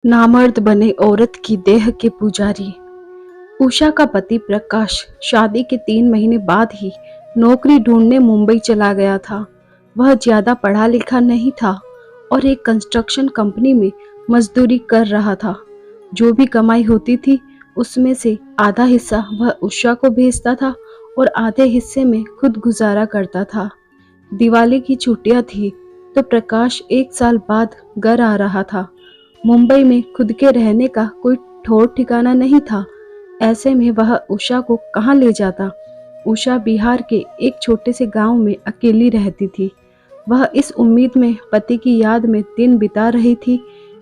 नामर्द बने औरत की देह के पुजारी। उषा का पति प्रकाश शादी के 3 महीने बाद ही नौकरी ढूंढने मुंबई चला गया था। वह ज्यादा पढ़ा लिखा नहीं था और एक कंस्ट्रक्शन कंपनी में मजदूरी कर रहा था। जो भी कमाई होती थी उसमें से आधा हिस्सा वह उषा को भेजता था और आधे हिस्से में खुद गुजारा करता था। दिवाली की छुट्टियां थी तो प्रकाश 1 साल बाद घर आ रहा था। मुंबई में खुद के रहने का कोई ठौर ठिकाना नहीं था। ऐसे में वह उषा को कहाँ ले जाता। उषा बिहार के एक छोटे से गांव में अकेली रहती थी। वह इस उम्मीद में पति की याद में दिन बिता रही थी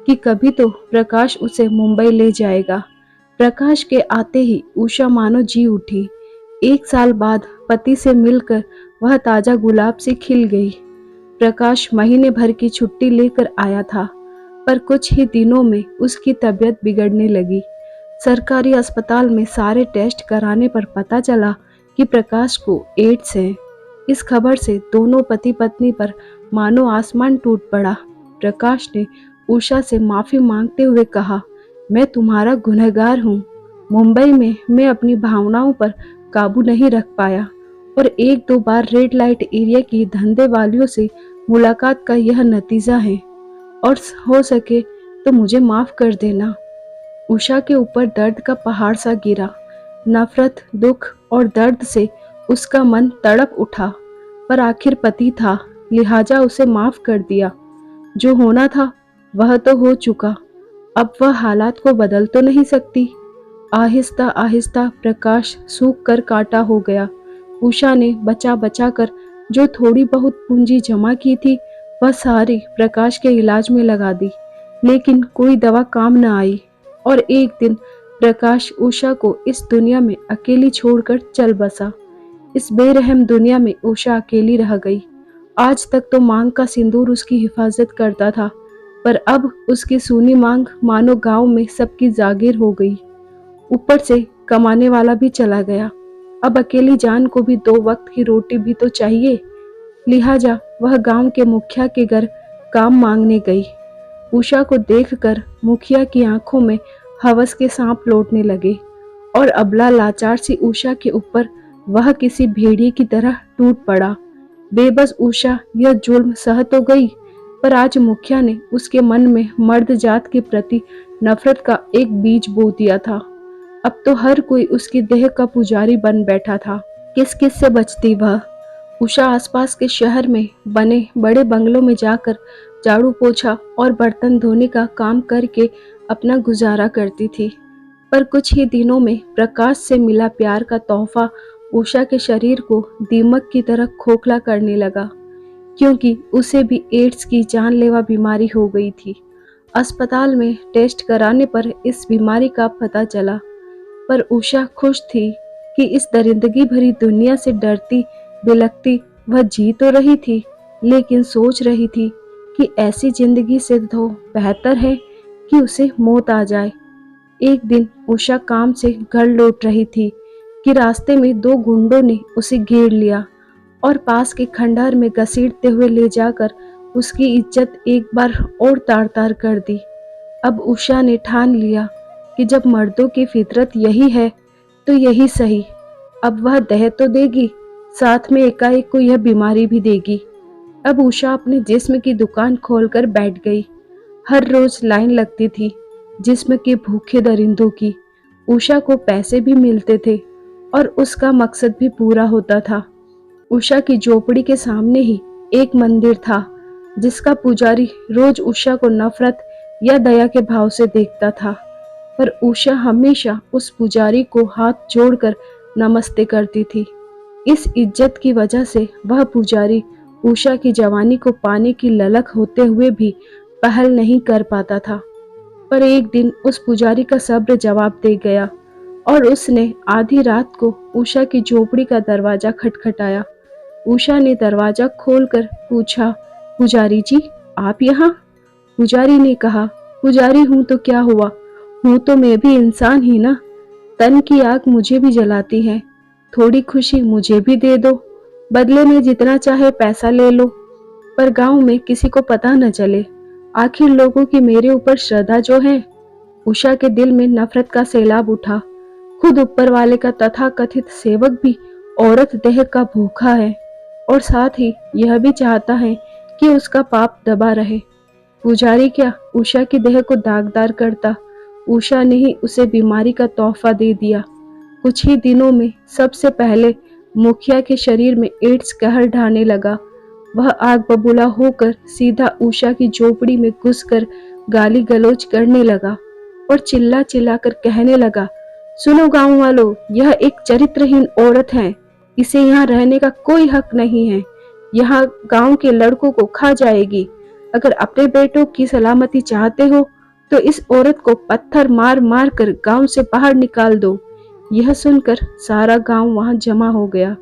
कि कभी तो प्रकाश उसे मुंबई ले जाएगा। प्रकाश के आते ही उषा मानो जी उठी। 1 साल बाद पति से मिलकर वह ताजा गुलाब से खिल गई। प्रकाश महीने भर की छुट्टी लेकर आया था, पर कुछ ही दिनों में उसकी तबीयत बिगड़ने लगी। सरकारी अस्पताल में सारे टेस्ट कराने पर पता चला कि प्रकाश को एड्स है। इस खबर से दोनों पति पत्नी पर मानो आसमान टूट पड़ा। प्रकाश ने उषा से माफी मांगते हुए कहा, मैं तुम्हारा गुनहगार हूँ। मुंबई में मैं अपनी भावनाओं पर काबू नहीं रख पाया और 1-2 बार रेड लाइट एरिया की धंधे वालियों से मुलाकात का यह नतीजा है, और हो सके तो मुझे माफ कर देना। उषा के ऊपर दर्द का पहाड़ सा गिरा। नफरत, दुख और दर्द से उसका मन तड़प उठा, पर आखिर पति था, लिहाजा उसे माफ कर दिया। जो होना था वह तो हो चुका, अब वह हालात को बदल तो नहीं सकती। आहिस्ता आहिस्ता प्रकाश सूख कर कांटा हो गया। उषा ने बचा बचा कर जो थोड़ी बहुत पूंजी जमा की थी वह सारी प्रकाश के इलाज में लगा दी, लेकिन कोई दवा काम न आई। और एक दिन प्रकाश उषा को इस दुनिया में अकेली छोड़कर चल बसा। इस बेरहम दुनिया में उषा अकेली रह गई। आज तक तो मांग का सिंदूर उसकी हिफाजत करता था, पर अब उसकी सूनी मांग मानो गांव में सबकी जागीर हो गई। ऊपर से कमाने वाला भी चला गया। अब अकेली जान को भी 2 वक्त की रोटी भी तो चाहिए। लिहाजा वह गांव के मुखिया के घर काम मांगने गई। उषा को देखकर मुखिया की आंखों में हवस के सांप लौटने लगे और अबला लाचार सी उषा के ऊपर वह किसी भेड़िए की तरह टूट पड़ा। बेबस उषा यह जुल्म सह तो गई, पर आज मुखिया ने उसके मन में मर्द जात के प्रति नफरत का एक बीज बो दिया था। अब तो हर कोई उसकी देह का पुजारी बन बैठा था। किस किस से बचती वह। उषा आसपास के शहर में बने बड़े बंगलों में जाकर झाड़ू पोछा और बर्तन धोने का काम करके अपना गुजारा करती थी। पर कुछ ही दिनों में प्रकाश से मिला प्यार का तोहफा उषा के शरीर को दीमक की तरह खोखला करने लगा, क्योंकि उसे भी एड्स की जानलेवा बीमारी हो गई थी। अस्पताल में टेस्ट कराने पर इस बीमारी का पता चला, पर उषा खुश थी कि इस दरिंदगी भरी दुनिया से डरती बिलखती वह जी तो रही थी, लेकिन सोच रही थी कि ऐसी जिंदगी से तो बेहतर है कि उसे मौत आ जाए। एक दिन उषा काम से घर लौट रही थी कि रास्ते में 2 गुंडों ने उसे घेर लिया और पास के खंडहर में घसीटते हुए ले जाकर उसकी इज्जत एक बार और तार तार कर दी। अब उषा ने ठान लिया कि जब मर्दों की फितरत यही है तो यही सही। अब वह दह तो देगी, साथ में एकाएक को यह बीमारी भी देगी। अब उषा अपने जिस्म की दुकान खोलकर बैठ गई। हर रोज लाइन लगती थी जिस्म के भूखे दरिंदों की। उषा को पैसे भी मिलते थे और उसका मकसद भी पूरा होता था। उषा की झोपड़ी के सामने ही एक मंदिर था, जिसका पुजारी रोज उषा को नफरत या दया के भाव से देखता था, पर उषा हमेशा उस पुजारी को हाथ जोड़कर नमस्ते करती थी। इस इज्जत की वजह से वह पुजारी उषा की जवानी को पाने की ललक होते हुए भी पहल नहीं कर पाता था। पर एक दिन उस पुजारी का सब्र जवाब दे गया और उसने आधी रात को उषा की झोपड़ी का दरवाजा खटखटाया। उषा ने दरवाजा खोलकर पूछा, पुजारी जी आप यहाँ? पुजारी ने कहा, पुजारी हूँ तो क्या हुआ, हूँ तो मैं भी इंसान ही ना। तन की आग मुझे भी जलाती है, थोड़ी खुशी मुझे भी दे दो, बदले में जितना चाहे पैसा ले लो, पर गांव में किसी को पता न चले। आखिर लोगों की मेरे ऊपर श्रद्धा जो है। उषा के दिल में नफरत का सैलाब उठा। खुद ऊपर वाले का तथाकथित सेवक भी औरत देह का भूखा है और साथ ही यह भी चाहता है कि उसका पाप दबा रहे। पुजारी क्या उषा की देह को दागदार करता। उषा ने ही उसे बीमारी का तोहफा दे दिया। कुछ ही दिनों में सबसे पहले मुखिया के शरीर में एड्स कहर ढाने लगा। वह आग बबूला होकर सीधा उषा की झोपड़ी में घुसकर गाली गलौज करने लगा और चिल्ला चिल्ला कर कहने लगा, सुनो गांव वालों, यह एक चरित्रहीन औरत है। इसे यहाँ रहने का कोई हक नहीं है। यहाँ गांव के लड़कों को खा जाएगी। अगर अपने बेटों की सलामती चाहते हो तो इस औरत को पत्थर मार मार कर गांव से बाहर निकाल दो। यह सुनकर सारा गांव वहां जमा हो गया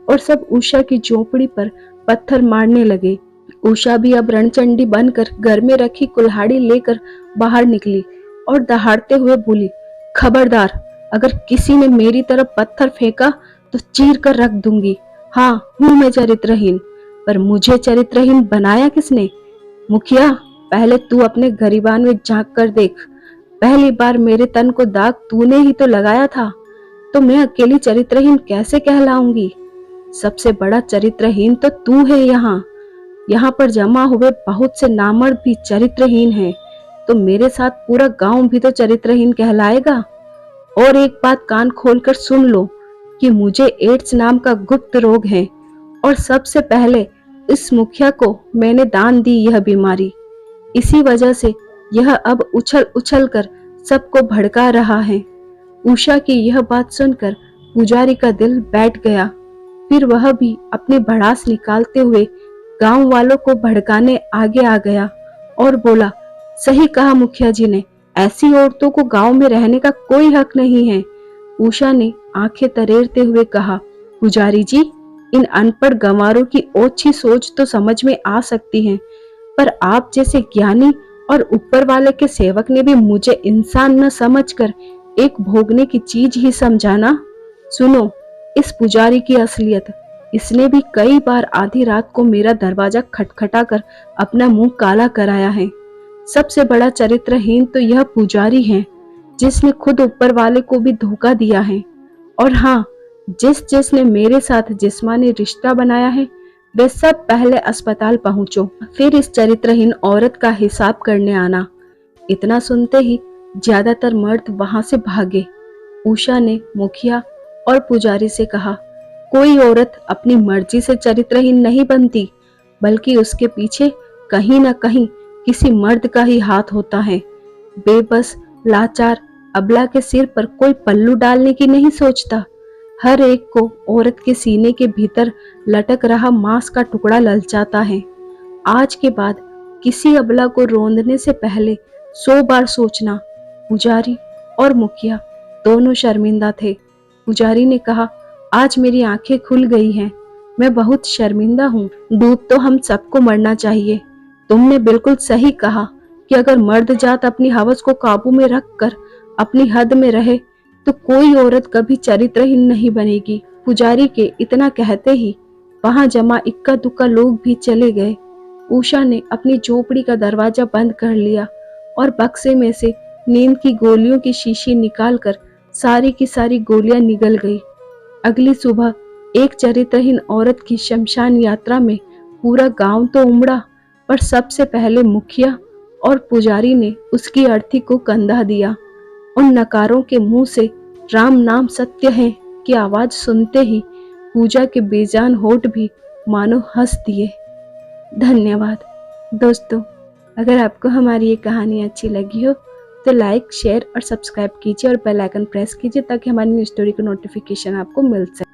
और सब उषा की झोपड़ी पर पत्थर मारने लगे। उषा भी अब रणचंडी बनकर घर में रखी कुल्हाड़ी लेकर बाहर निकली और दहाड़ते हुए बोली, खबरदार, अगर किसी ने मेरी तरफ पत्थर फेंका तो चीर कर रख दूंगी। हाँ, हूं मैं चरित्रहीन, पर मुझे चरित्रहीन बनाया किसने? मुखिया, पहले तू अपने गरीबान में झांक कर देख। पहली बार मेरे तन को दाग तूने ही तो लगाया था, तो मैं अकेली चरित्रहीन कैसे कहलाऊंगी? सबसे बड़ा चरित्रहीन तो तू है। यहाँ पर जमा हुए बहुत से नामर्द भी चरित्रहीन हैं, तो मेरे साथ पूरा गांव भी तो चरित्रहीन कहलाएगा। और एक बात कान खोलकर सुन लो कि मुझे एड्स नाम का गुप्त रोग है और सबसे पहले इस मुखिया को मैंने दान दी यह बीमारी। इसी वजह से यह अब उछल उछल कर सबको भड़का रहा है। उषा की यह बात सुनकर पुजारी का दिल बैठ गया। फिर वह भी अपनी भड़ास निकालते हुए गांव वालों को भड़काने आगे आ गया और बोला, सही कहा मुखिया जी ने, ऐसी औरतों को गांव में रहने का कोई हक नहीं है। उषा ने आंखें तरेरते हुए कहा, पुजारी जी, इन अनपढ़ गंवारों की ओछी सोच तो समझ में आ सकती है, पर आप जैसे ज्ञानी और ऊपर वाले के सेवक ने भी मुझे इंसान न समझकर एक भोगने की चीज ही समझाना। सुनो इस पुजारी की असलियत। इसने भी कई बार आधी रात को मेरा दरवाजा खटखटा कर अपना मुंह काला कराया है। सबसे बड़ा चरित्रहीन तो यह पुजारी है, जिसने खुद ऊपर वाले को भी धोखा दिया है। और हाँ, जिसने मेरे साथ जिस्मानी रिश्ता बनाया है, वे सब पहले अस्पताल पहुंचो, फिर इस चरित्रहीन औरत का हिसाब करने आना। इतना सुनते ही ज्यादातर मर्द वहां से भागे। उषा ने मुखिया और पुजारी से कहा, कोई औरत अपनी मर्जी से चरित्रहीन नहीं बनती, बल्कि उसके पीछे कहीं न कहीं किसी मर्द का ही हाथ होता है। बेबस, लाचार अबला के सिर पर कोई पल्लू डालने की नहीं सोचता। हर एक को औरत के सीने के भीतर लटक रहा मांस का टुकड़ा ललचाता है। आज के बाद किसी अबला को रोंदने से पहले 100 बार सोचना। पुजारी और मुखिया दोनों शर्मिंदा थे। पुजारी ने कहा, आज मेरी आंखें खुल गई हैं। मैं बहुत शर्मिंदा हूँ। डूब तो हम सबको मरना चाहिए। तुमने बिल्कुल सही कहा कि अगर मर्द जात अपनी हवस को काबू में रखकर अपनी हद में रहे तो कोई औरत कभी चरित्रहीन नहीं बनेगी। पुजारी के इतना कहते ही वहां जमा इक्का दुक्का लोग भी चले गए। उषा ने अपनी झोपड़ी का दरवाजा बंद कर लिया और बक्से में से नींद की गोलियों की शीशी निकालकर सारी की सारी गोलियां निगल गई। अगली सुबह एक चरित्रहीन औरत की शमशान यात्रा में पूरा गांव तो उमड़ा, पर सबसे पहले मुखिया और पुजारी ने उसकी अर्थी को कंधा दिया। उन नकारों के मुंह से राम नाम सत्य है की आवाज सुनते ही पूजा के बेजान होठ भी मानो हंस दिए। धन्यवाद दोस्तों। अगर आपको हमारी ये कहानी अच्छी लगी हो तो लाइक, शेयर और सब्सक्राइब कीजिए और बेल आइकन प्रेस कीजिए ताकि हमारी न्यू स्टोरी का नोटिफिकेशन आपको मिल सके।